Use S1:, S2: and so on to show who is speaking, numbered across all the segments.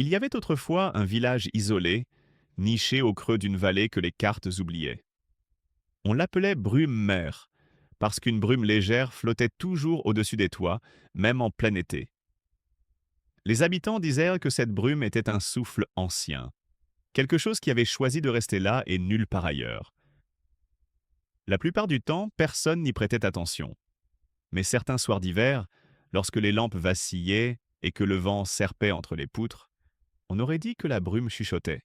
S1: Il y avait autrefois un village isolé, niché au creux d'une vallée que les cartes oubliaient. On l'appelait Brume-Mère, parce qu'une brume légère flottait toujours au-dessus des toits, même en plein été. Les habitants disaient que cette brume était un souffle ancien, quelque chose qui avait choisi de rester là et nulle part ailleurs. La plupart du temps, personne n'y prêtait attention. Mais certains soirs d'hiver, lorsque les lampes vacillaient et que le vent serpait entre les poutres, on aurait dit que la brume chuchotait.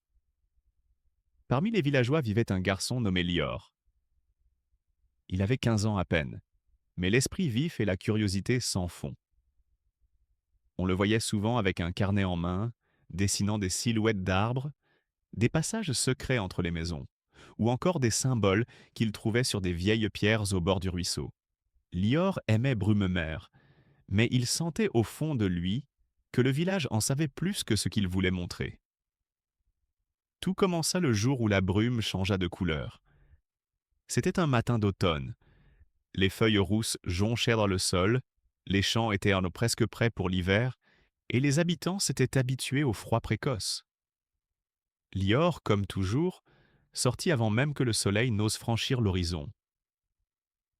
S1: Parmi les villageois vivait un garçon nommé Lior. Il avait 15 ans à peine, mais l'esprit vif et la curiosité sans fond. On le voyait souvent avec un carnet en main, dessinant des silhouettes d'arbres, des passages secrets entre les maisons, ou encore des symboles qu'il trouvait sur des vieilles pierres au bord du ruisseau. Lior aimait Brumemer, mais il sentait au fond de lui que le village en savait plus que ce qu'il voulait montrer. Tout commença le jour où la brume changea de couleur. C'était un matin d'automne. Les feuilles rousses jonchaient dans le sol, les champs étaient presque prêts pour l'hiver, et les habitants s'étaient habitués au froid précoce. Lior, comme toujours, sortit avant même que le soleil n'ose franchir l'horizon.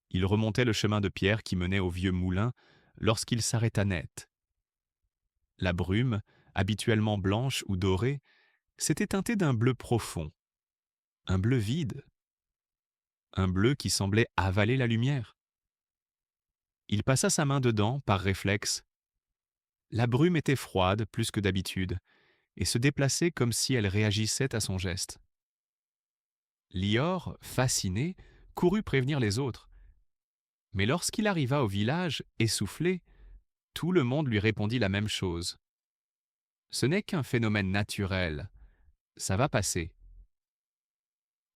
S1: Il remontait le chemin de pierre qui menait au vieux moulin lorsqu'il s'arrêta net. La brume, habituellement blanche ou dorée, s'était teintée d'un bleu profond, un bleu vide, un bleu qui semblait avaler la lumière. Il passa sa main dedans par réflexe. La brume était froide plus que d'habitude et se déplaçait comme si elle réagissait à son geste. Lior, fasciné, courut prévenir les autres. Mais lorsqu'il arriva au village, essoufflé, tout le monde lui répondit la même chose. Ce n'est qu'un phénomène naturel. Ça va passer.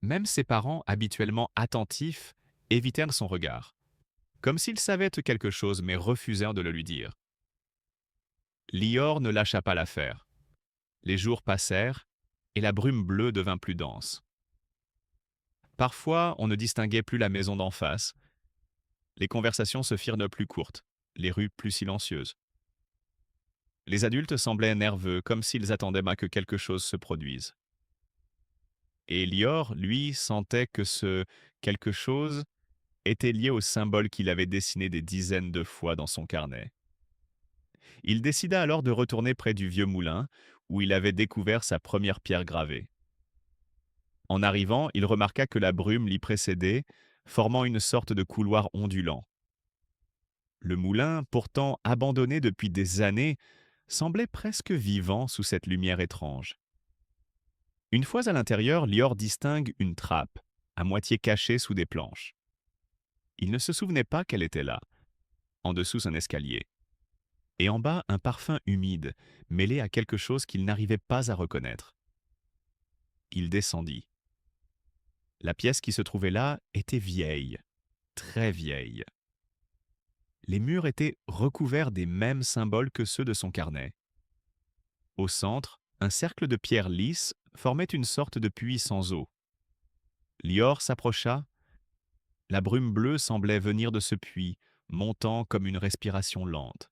S1: Même ses parents, habituellement attentifs, évitèrent son regard, comme s'ils savaient quelque chose mais refusèrent de le lui dire. Lior ne lâcha pas l'affaire. Les jours passèrent et la brume bleue devint plus dense. Parfois, on ne distinguait plus la maison d'en face. Les conversations se firent plus courtes, les rues plus silencieuses. Les adultes semblaient nerveux, comme s'ils attendaient que quelque chose se produise. Et Lior, lui, sentait que ce quelque chose était lié au symbole qu'il avait dessiné des dizaines de fois dans son carnet. Il décida alors de retourner près du vieux moulin, où il avait découvert sa première pierre gravée. En arrivant, il remarqua que la brume l'y précédait, formant une sorte de couloir ondulant. Le moulin, pourtant abandonné depuis des années, semblait presque vivant sous cette lumière étrange. Une fois à l'intérieur, Lior distingue une trappe, à moitié cachée sous des planches. Il ne se souvenait pas qu'elle était là. En dessous, un escalier. Et en bas, un parfum humide, mêlé à quelque chose qu'il n'arrivait pas à reconnaître. Il descendit. La pièce qui se trouvait là était vieille, très vieille. Les murs étaient recouverts des mêmes symboles que ceux de son carnet. Au centre, un cercle de pierres lisses formait une sorte de puits sans eau. Lior s'approcha. La brume bleue semblait venir de ce puits, montant comme une respiration lente.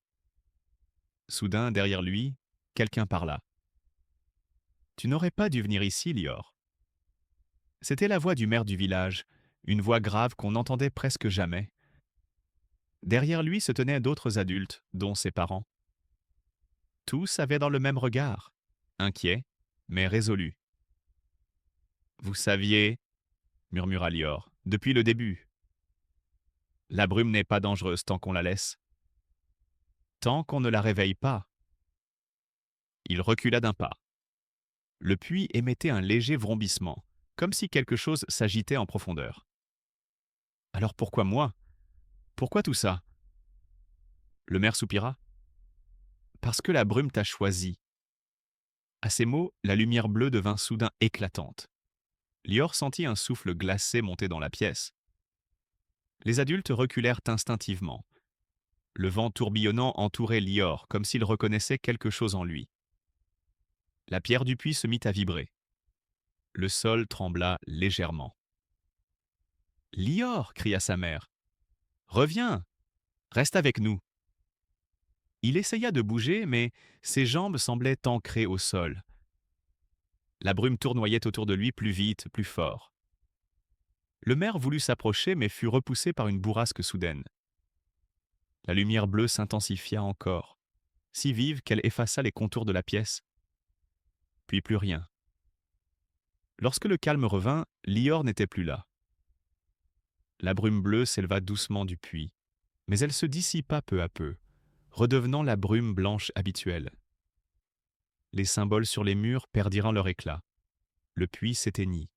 S1: Soudain, derrière lui, quelqu'un parla. « Tu n'aurais pas dû venir ici, Lior. » C'était la voix du maire du village, une voix grave qu'on n'entendait presque jamais. Derrière lui se tenaient d'autres adultes, dont ses parents. Tous avaient dans le même regard, inquiet, mais résolu. « Vous saviez, » murmura Lior, « depuis le début. La brume n'est pas dangereuse tant qu'on la laisse. Tant qu'on ne la réveille pas. » Il recula d'un pas. Le puits émettait un léger vrombissement, comme si quelque chose s'agitait en profondeur. « Alors pourquoi moi? Pourquoi tout ça ?» Le maire soupira. « Parce que la brume t'a choisi. » À ces mots, la lumière bleue devint soudain éclatante. Lior sentit un souffle glacé monter dans la pièce. Les adultes reculèrent instinctivement. Le vent tourbillonnant entourait Lior, comme s'il reconnaissait quelque chose en lui. La pierre du puits se mit à vibrer. Le sol trembla légèrement. « Lior !» cria sa mère. « Reviens! Reste avec nous !» Il essaya de bouger, mais ses jambes semblaient ancrées au sol. La brume tournoyait autour de lui plus vite, plus fort. Le maire voulut s'approcher, mais fut repoussé par une bourrasque soudaine. La lumière bleue s'intensifia encore, si vive qu'elle effaça les contours de la pièce. Puis plus rien. Lorsque le calme revint, Lior n'était plus là. La brume bleue s'éleva doucement du puits, mais elle se dissipa peu à peu, redevenant la brume blanche habituelle. Les symboles sur les murs perdirent leur éclat. Le puits s'éteignit.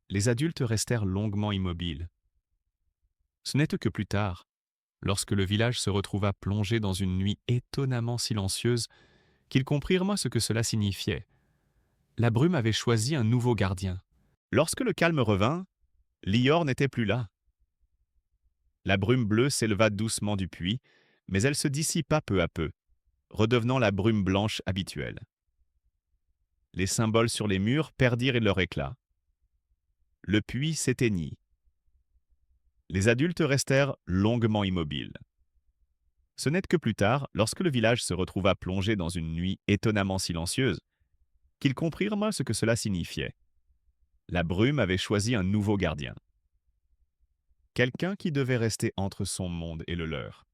S1: Les adultes restèrent longuement immobiles. Ce n'était que plus tard, lorsque le village se retrouva plongé dans une nuit étonnamment silencieuse, qu'ils comprirent moi ce que cela signifiait. La brume avait choisi un nouveau gardien. Lorsque le calme revint, Lior n'était plus là. La brume bleue s'éleva doucement du puits, mais elle se dissipa peu à peu, redevenant la brume blanche habituelle. Les symboles sur les murs perdirent leur éclat. Le puits s'éteignit. Les adultes restèrent longuement immobiles. Ce n'est que plus tard, lorsque le village se retrouva plongé dans une nuit étonnamment silencieuse, qu'ils comprirent moi ce que cela signifiait. La brume avait choisi un nouveau gardien. Quelqu'un qui devait rester entre son monde et le leur.